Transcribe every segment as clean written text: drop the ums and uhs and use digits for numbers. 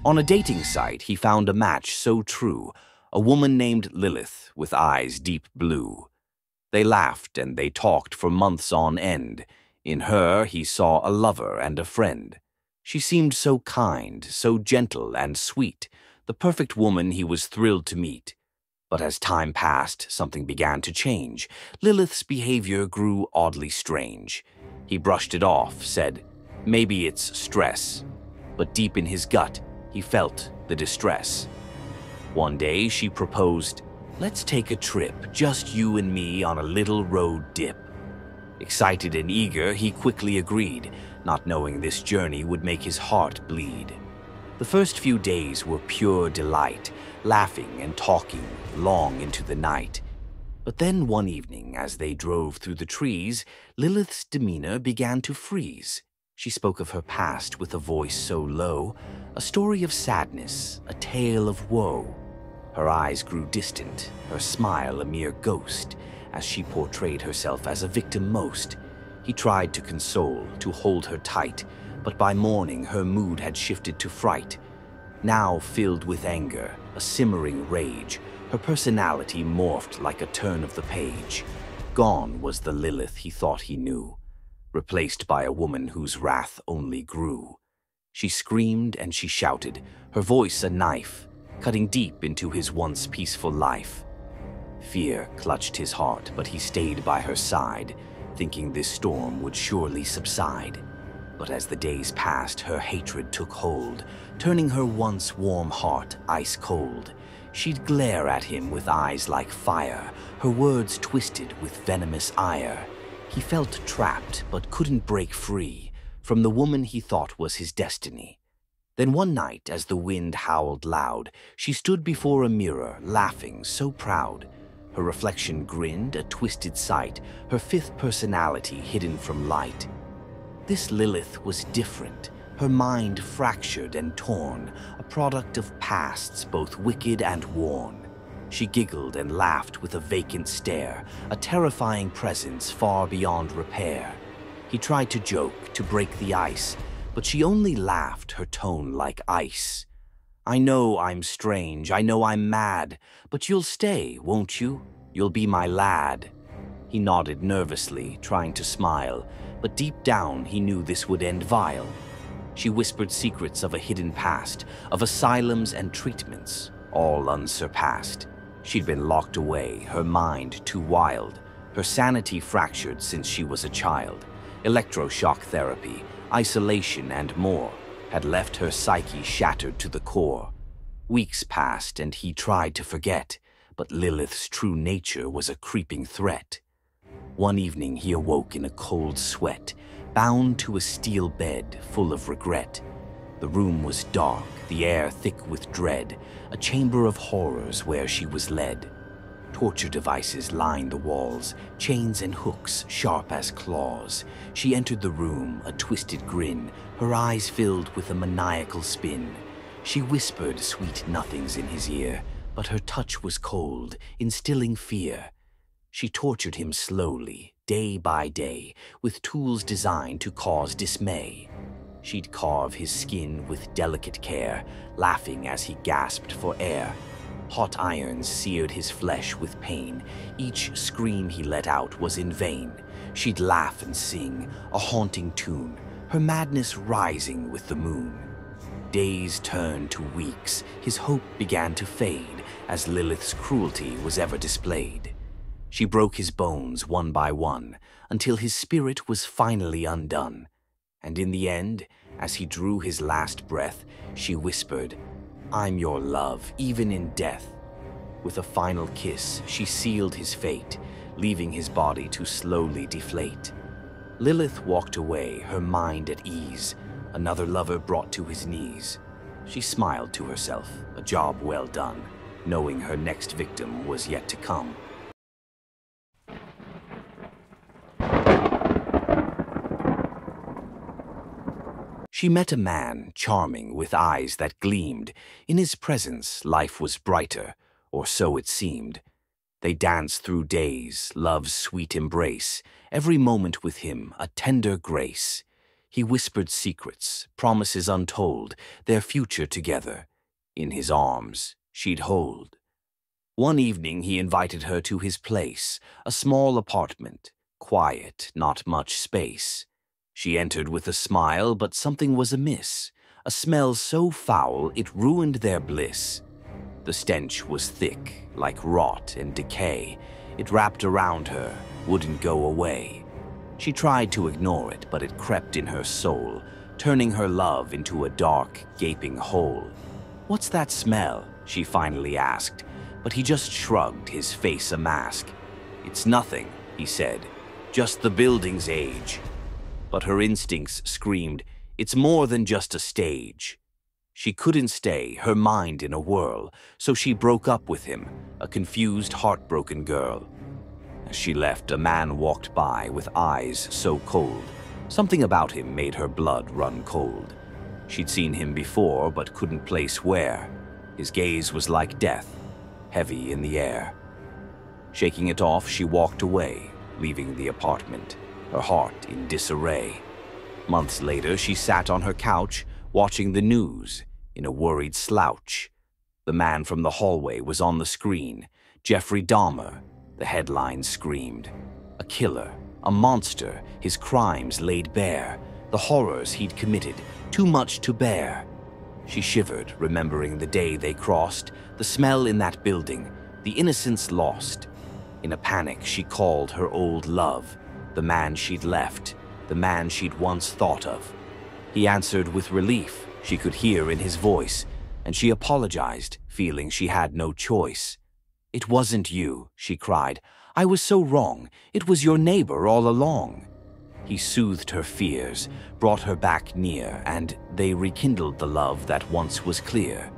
On a dating site, he found a match so true, a woman named Lilith with eyes deep blue. They laughed and they talked for months on end. In her, he saw a lover and a friend. She seemed so kind, so gentle and sweet, the perfect woman he was thrilled to meet. But as time passed, something began to change. Lilith's behavior grew oddly strange. He brushed it off, said, "Maybe it's stress." But deep in his gut, he felt the distress. One day she proposed, "Let's take a trip, just you and me on a little road dip." Excited and eager, he quickly agreed, not knowing this journey would make his heart bleed. The first few days were pure delight, laughing and talking long into the night. But then one evening, as they drove through the trees, Lilith's demeanor began to freeze. She spoke of her past with a voice so low, a story of sadness, a tale of woe. Her eyes grew distant, her smile a mere ghost, as she portrayed herself as a victim most. He tried to console, to hold her tight, but by morning her mood had shifted to fright. Now filled with anger, a simmering rage, her personality morphed like a turn of the page. Gone was the Lilith he thought he knew, replaced by a woman whose wrath only grew. She screamed and she shouted, her voice a knife, cutting deep into his once peaceful life. Fear clutched his heart, but he stayed by her side, thinking this storm would surely subside. But as the days passed, her hatred took hold, turning her once warm heart ice cold. She'd glare at him with eyes like fire, her words twisted with venomous ire. He felt trapped, but couldn't break free from the woman he thought was his destiny. Then one night, as the wind howled loud, she stood before a mirror, laughing so proud. Her reflection grinned, a twisted sight, her fifth personality hidden from light. This Lilith was different, her mind fractured and torn, a product of pasts both wicked and worn. She giggled and laughed with a vacant stare, a terrifying presence far beyond repair. He tried to joke, to break the ice, but she only laughed, her tone like ice. "I know I'm strange, I know I'm mad, but you'll stay, won't you? You'll be my lad." He nodded nervously, trying to smile, but deep down he knew this would end vile. She whispered secrets of a hidden past, of asylums and treatments, all unsurpassed. She'd been locked away, her mind too wild, her sanity fractured since she was a child. Electroshock therapy, isolation and more had left her psyche shattered to the core. Weeks passed and he tried to forget, but Lilith's true nature was a creeping threat. One evening he awoke in a cold sweat, bound to a steel bed full of regret. The room was dark, the air thick with dread, a chamber of horrors where she was led. Torture devices lined the walls, chains and hooks sharp as claws. She entered the room, a twisted grin, her eyes filled with a maniacal spin. She whispered sweet nothings in his ear, but her touch was cold, instilling fear. She tortured him slowly, day by day, with tools designed to cause dismay. She'd carve his skin with delicate care, laughing as he gasped for air. Hot irons seared his flesh with pain. Each scream he let out was in vain. She'd laugh and sing, a haunting tune, her madness rising with the moon. Days turned to weeks, his hope began to fade as Lilith's cruelty was ever displayed. She broke his bones one by one until his spirit was finally undone. And in the end, as he drew his last breath, she whispered, "I'm your love, even in death." With a final kiss, she sealed his fate, leaving his body to slowly deflate. Lilith walked away, her mind at ease, another lover brought to his knees. She smiled to herself, a job well done, knowing her next victim was yet to come. She met a man, charming, with eyes that gleamed. In his presence, life was brighter, or so it seemed. They danced through days, love's sweet embrace, every moment with him a tender grace. He whispered secrets, promises untold, their future together. In his arms, she'd hold. One evening he invited her to his place, a small apartment, quiet, not much space. She entered with a smile, but something was amiss, a smell so foul it ruined their bliss. The stench was thick, like rot and decay. It wrapped around her, wouldn't go away. She tried to ignore it, but it crept in her soul, turning her love into a dark, gaping hole. "What's that smell?" she finally asked, but he just shrugged, his face a mask. "It's nothing," he said, "just the building's age." But her instincts screamed, "It's more than just a stage." She couldn't stay, her mind in a whirl, so she broke up with him, a confused, heartbroken girl. As she left, a man walked by with eyes so cold. Something about him made her blood run cold. She'd seen him before, but couldn't place where. His gaze was like death, heavy in the air. Shaking it off, she walked away, leaving the apartment, her heart in disarray. Months later, she sat on her couch, watching the news, in a worried slouch. The man from the hallway was on the screen. Jeffrey Dahmer, the headlines screamed. A killer, a monster, his crimes laid bare. The horrors he'd committed, too much to bear. She shivered, remembering the day they crossed, the smell in that building, the innocence lost. In a panic, she called her old love, the man she'd left, the man she'd once thought of. He answered with relief she could hear in his voice, and she apologized, feeling she had no choice. "It wasn't you," she cried. "I was so wrong. It was your neighbor all along." He soothed her fears, brought her back near, and they rekindled the love that once was clear.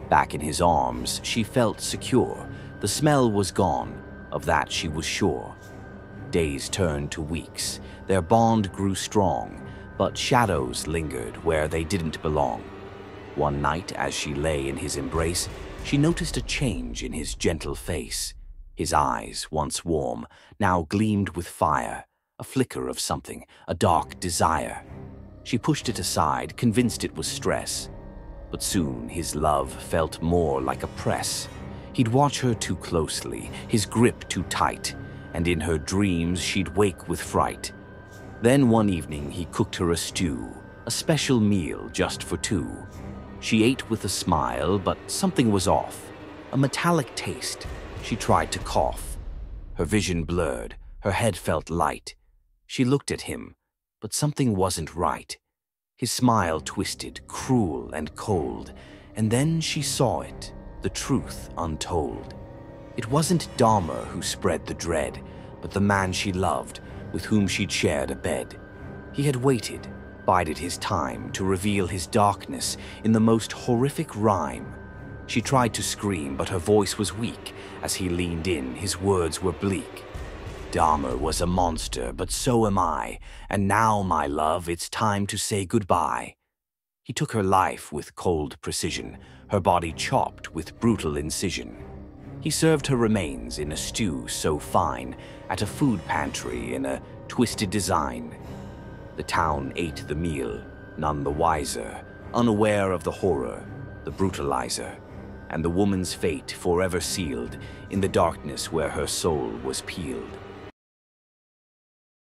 Back in his arms, she felt secure. The smell was gone, of that she was sure. Days turned to weeks. Their bond grew strong, but shadows lingered where they didn't belong. One night, as she lay in his embrace, she noticed a change in his gentle face. His eyes, once warm, now gleamed with fire, a flicker of something, a dark desire. She pushed it aside, convinced it was stress. But soon his love felt more like a press. He'd watch her too closely, his grip too tight, and in her dreams she'd wake with fright. Then one evening he cooked her a stew, a special meal just for two. She ate with a smile, but something was off. A metallic taste. She tried to cough. Her vision blurred, her head felt light. She looked at him, but something wasn't right. His smile twisted, cruel and cold, and then she saw it, the truth untold. It wasn't Dahmer who spread the dread, but the man she loved, with whom she'd shared a bed. He had waited, bided his time to reveal his darkness in the most horrific rhyme. She tried to scream, but her voice was weak. As he leaned in, his words were bleak. "Dahmer was a monster, but so am I, and now, my love, it's time to say goodbye." He took her life with cold precision, her body chopped with brutal incision. He served her remains in a stew so fine, at a food pantry in a twisted design. The town ate the meal, none the wiser, unaware of the horror, the brutalizer, and the woman's fate forever sealed in the darkness where her soul was peeled.